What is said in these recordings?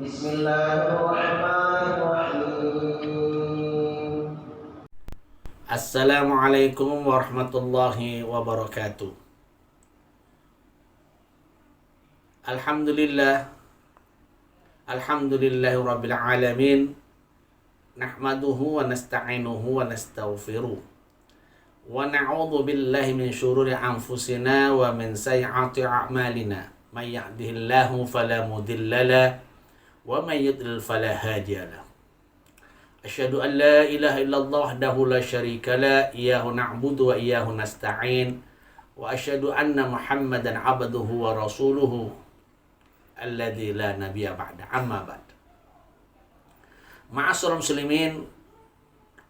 Bismillahirrahmanirrahim. Assalamualaikum warahmatullahi wabarakatuh. Alhamdulillah, alhamdulillahi rabbil alamin. Nahmaduhu wa nasta'inuhu wa nastaghfiruh. Wa na'udzu billahi min syururi anfusina wa min sayyiati a'malina. May yahdihillahu fala mudhillalah wa may yudlil fala hadiyalah. Asyhadu an la ilaha illallah wahdahu la syarika la iyyahu na'budu wa iyyahu nasta'in wa asyhadu anna Muhammadan 'abduhu wa rasuluhu alladzi la nabiyya ba'da amma ba'd. Ma'asyiral muslimin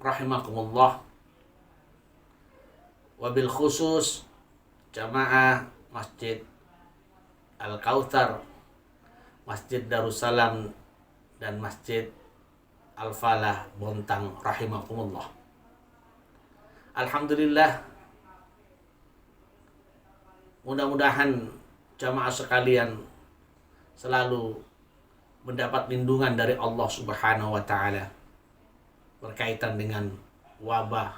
rahimakumullah, wabil khusus jamaah Masjid Al-Kautsar, Masjid Darussalam dan Masjid Al-Falah Bontang rahimakumullah. Alhamdulillah, mudah-mudahan jamaah sekalian selalu mendapat lindungan dari Allah Subhanahu wa taala berkaitan dengan wabah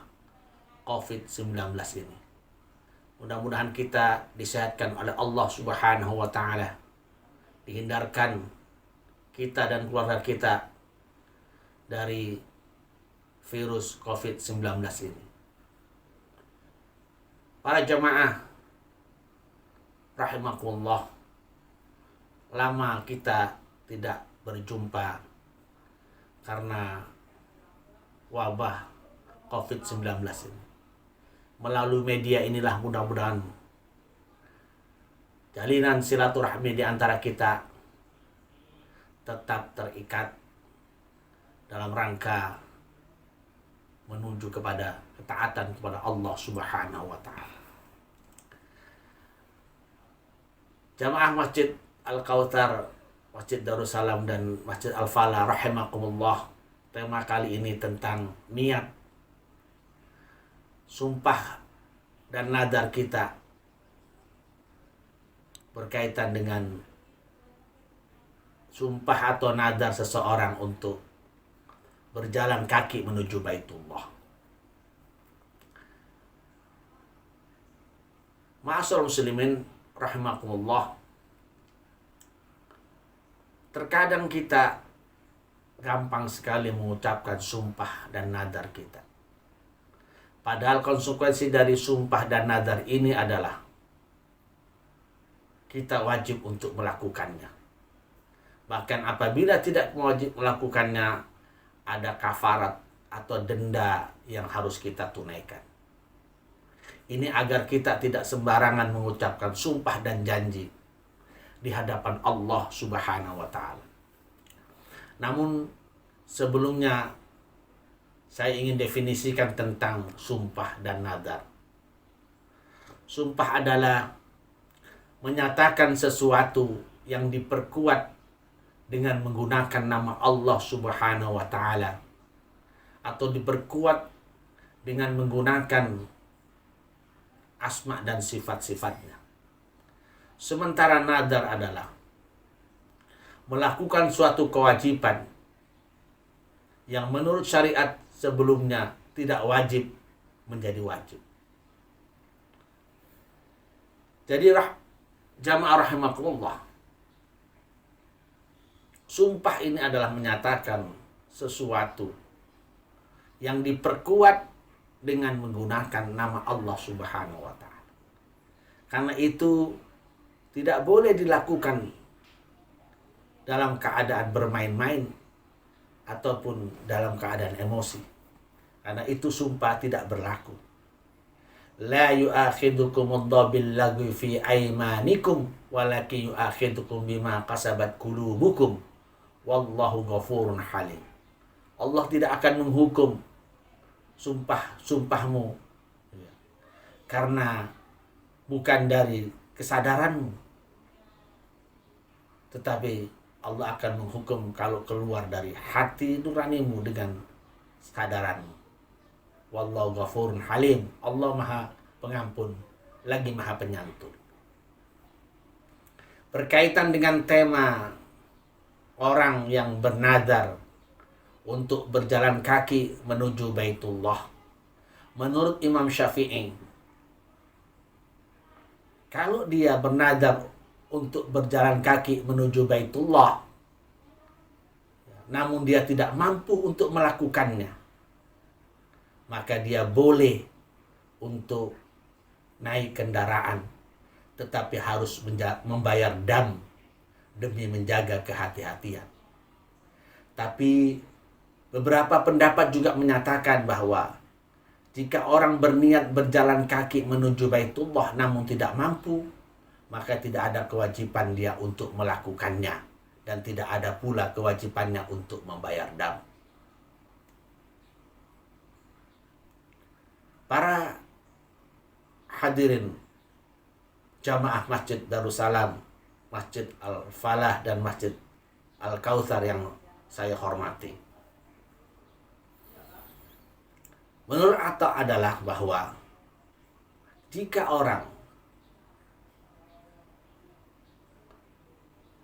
COVID-19 ini. Mudah-mudahan kita disehatkan oleh Allah Subhanahu wa taala, dihindarkan kita dan keluarga kita dari virus COVID-19 ini. Para jamaah rahimakumullah, lama kita tidak berjumpa karena wabah COVID-19 ini. Melalui media inilah mudah-mudahan jalinan silaturahmi di antara kita tetap terikat dalam rangka menuju kepada ketaatan kepada Allah Subhanahu wa taala. Jamaah Masjid Al-Kautsar, Masjid Darussalam dan Masjid Al-Falah rahimakumullah, tema kali ini tentang niat, sumpah dan nadar kita berkaitan dengan sumpah atau nadar seseorang untuk berjalan kaki menuju Baitullah. Ma'asyiral muslimin rahimakumullah, terkadang kita gampang sekali mengucapkan sumpah dan nadar kita. Padahal konsekuensi dari sumpah dan nadar ini adalah kita wajib untuk melakukannya. Bahkan apabila tidak wajib melakukannya, ada kafarat atau denda yang harus kita tunaikan. Ini agar kita tidak sembarangan mengucapkan sumpah dan janji di hadapan Allah Subhanahu wa taala. Namun sebelumnya saya ingin definisikan tentang sumpah dan nadar. Sumpah adalah menyatakan sesuatu yang diperkuat dengan menggunakan nama Allah Subhanahu wa taala, atau diperkuat dengan menggunakan asma dan sifat-sifatnya. Sementara nadar adalah melakukan suatu kewajiban yang menurut syariat sebelumnya tidak wajib menjadi wajib. Jadi jamaah rahimakumullah, sumpah ini adalah menyatakan sesuatu yang diperkuat dengan menggunakan nama Allah Subhanahu wa taala. Karena itu tidak boleh dilakukan dalam keadaan bermain-main ataupun dalam keadaan emosi. Karena itu sumpah tidak berlaku. La yu'akhidukumullahu bil-lagwi fi aymanikum walakin yu'akhidukum bima kasabat qulubukum wallahu ghafurun halim. Allah tidak akan menghukum sumpahmu karena bukan dari kesadaranmu, tetapi Allah akan menghukum kalau keluar dari hati nuranimu dengan kesadaranmu. Wallahu ghafurun halim. Allah Maha Pengampun lagi Maha Penyantun. Berkaitan dengan tema orang yang bernadar untuk berjalan kaki menuju Baitullah, menurut Imam Syafi'i, kalau dia bernadar untuk berjalan kaki menuju Baitullah, namun dia tidak mampu untuk melakukannya, maka dia boleh untuk naik kendaraan, tetapi harus membayar dam demi menjaga kehati-hatian. Tapi beberapa pendapat juga menyatakan bahwa jika orang berniat berjalan kaki menuju Baitullah namun tidak mampu, maka tidak ada kewajiban dia untuk melakukannya, dan tidak ada pula kewajibannya untuk membayar dam. Para hadirin jamaah Masjid Darussalam, Masjid Al-Falah, dan Masjid Al-Kautsar yang saya hormati, menurut Atta adalah bahwa jika orang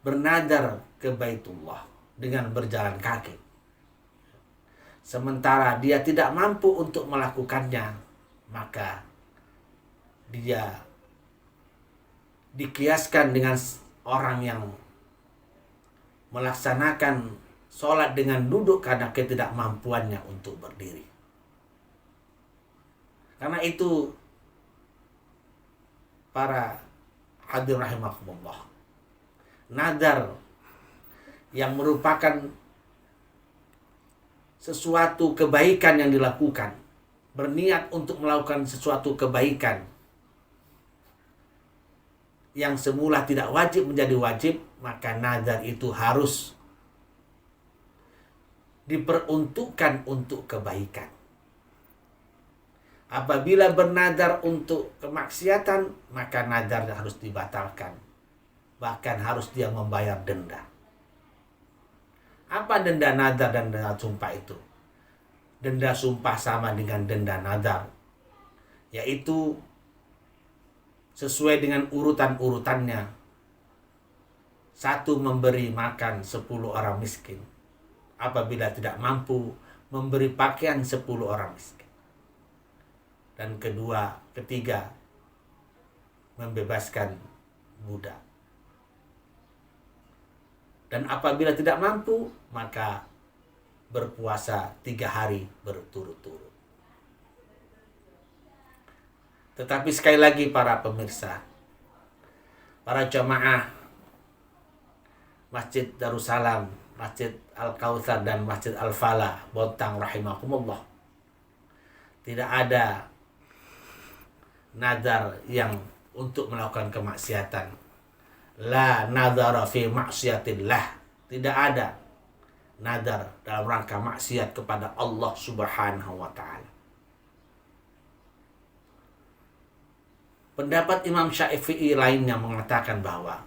bernadar ke Baitullah dengan berjalan kaki, sementara dia tidak mampu untuk melakukannya, maka dia dikiaskan dengan orang yang melaksanakan sholat dengan duduk karena ketidakmampuannya untuk berdiri. Karena itu, para hadirin rahimakumullah, nadar yang merupakan sesuatu kebaikan yang dilakukan, berniat untuk melakukan sesuatu kebaikan yang semula tidak wajib menjadi wajib, maka nadar itu harus diperuntukkan untuk kebaikan. Apabila bernadar untuk kemaksiatan, maka nadar harus dibatalkan. Bahkan harus dia membayar denda. Apa denda nadar dan denda sumpah itu? Denda sumpah sama dengan denda nadar, yaitu sesuai dengan urutan-urutannya. 1, memberi makan 10 orang miskin. Apabila tidak mampu, memberi pakaian 10 orang miskin. Dan ketiga, membebaskan budak. Dan apabila tidak mampu, maka berpuasa 3 hari berturut-turut. Tetapi sekali lagi para pemirsa, para jamaah Masjid Darussalam, Masjid Al-Kautsar, dan Masjid Al-Falah Bontang rahimakumullah, tidak ada nadar yang untuk melakukan kemaksiatan. La nadara fi maksiatillah. Tidak ada nadar dalam rangka maksiat kepada Allah Subhanahu wa ta'ala. Pendapat Imam Syafi'i lainnya mengatakan bahwa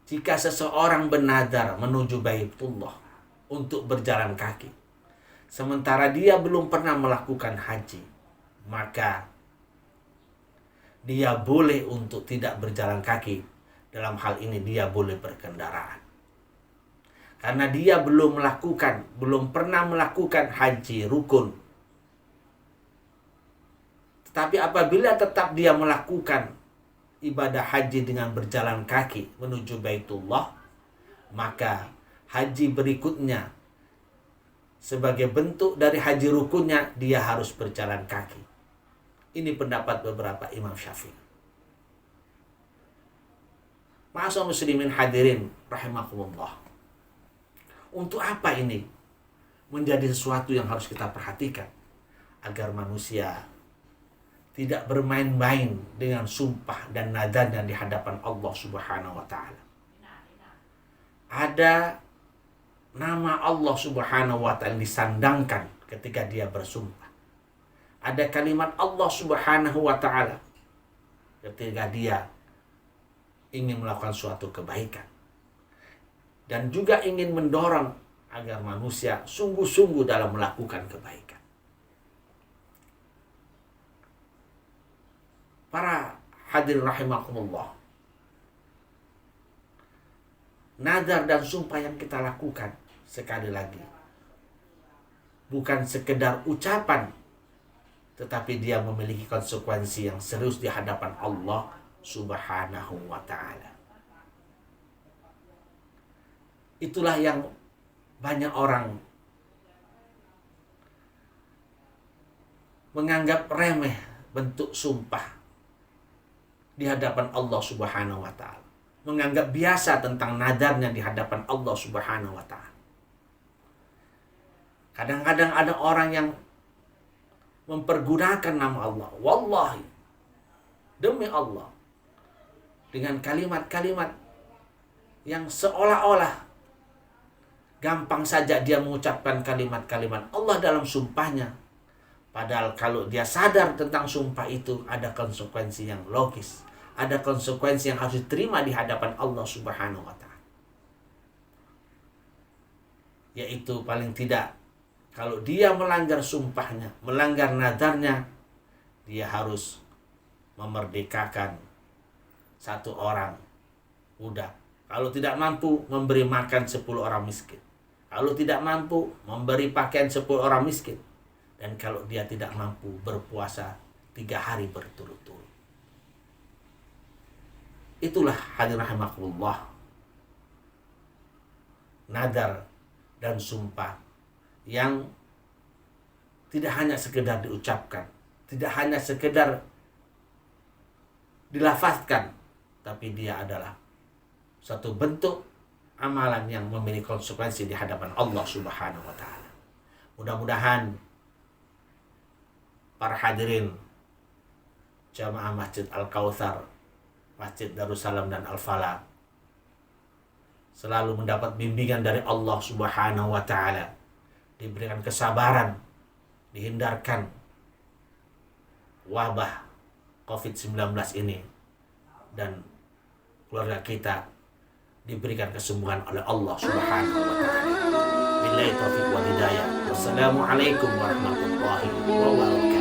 jika seseorang bernadar menuju Baitullah untuk berjalan kaki, sementara dia belum pernah melakukan haji, maka dia boleh untuk tidak berjalan kaki. Dalam hal ini dia boleh berkendaraan. Karena dia belum pernah melakukan haji rukun. Tetapi apabila tetap dia melakukan ibadah haji dengan berjalan kaki menuju Baitullah, maka haji berikutnya sebagai bentuk dari haji rukunnya dia harus berjalan kaki. Ini pendapat beberapa Imam Syafi'i. Ma'asyiral muslimin hadirin rahimakumullah. Untuk apa ini menjadi sesuatu yang harus kita perhatikan agar manusia tidak bermain-main dengan sumpah dan nadarnya di hadapan Allah Subhanahu wa ta'ala. Ada nama Allah Subhanahu wa ta'ala disandangkan ketika dia bersumpah. Ada kalimat Allah Subhanahu wa ta'ala ketika dia ingin melakukan suatu kebaikan. Dan juga ingin mendorong agar manusia sungguh-sungguh dalam melakukan kebaikan. Para hadirin rahimakumullah, Nazar dan sumpah yang kita lakukan, sekali lagi, bukan sekedar ucapan, tetapi dia memiliki konsekuensi yang serius di hadapan Allah Subhanahu wa ta'ala. Itulah yang banyak orang menganggap remeh bentuk sumpah di hadapan Allah Subhanahu wa ta'ala. Menganggap biasa tentang nadarnya di hadapan Allah Subhanahu wa ta'ala. Kadang-kadang ada orang yang mempergunakan nama Allah, wallahi, demi Allah, dengan kalimat-kalimat yang seolah-olah gampang saja dia mengucapkan kalimat-kalimat Allah dalam sumpahnya. Padahal kalau dia sadar tentang sumpah itu, ada konsekuensi yang logis, ada konsekuensi yang harus diterima di hadapan Allah Subhanahu wa ta'ala. Yaitu paling tidak, kalau dia melanggar sumpahnya, melanggar nadarnya, dia harus memerdekakan satu orang budak. Kalau tidak mampu, memberi makan 10 orang miskin. Kalau tidak mampu, memberi pakaian 10 orang miskin. Dan kalau dia tidak mampu, berpuasa 3 hari berturut-turut. Itulah hadirin rahimakumullah, nadar dan sumpah yang tidak hanya sekedar diucapkan, tidak hanya sekedar dilafazkan, tapi dia adalah satu bentuk amalan yang memiliki konsekuensi di hadapan Allah Subhanahu wa ta'ala. Mudah-mudahan para hadirin jamaah Masjid Al-Kautsar, Masjid Darussalam dan Al-Falah selalu mendapat bimbingan dari Allah Subhanahu wa ta'ala, diberikan kesabaran, dihindarkan wabah COVID-19 ini, dan keluarga kita diberikan kesembuhan oleh Allah Subhanahu wa ta'ala. Billahi taufiq wal hidayah. Wassalamualaikum warahmatullahi wabarakatuh.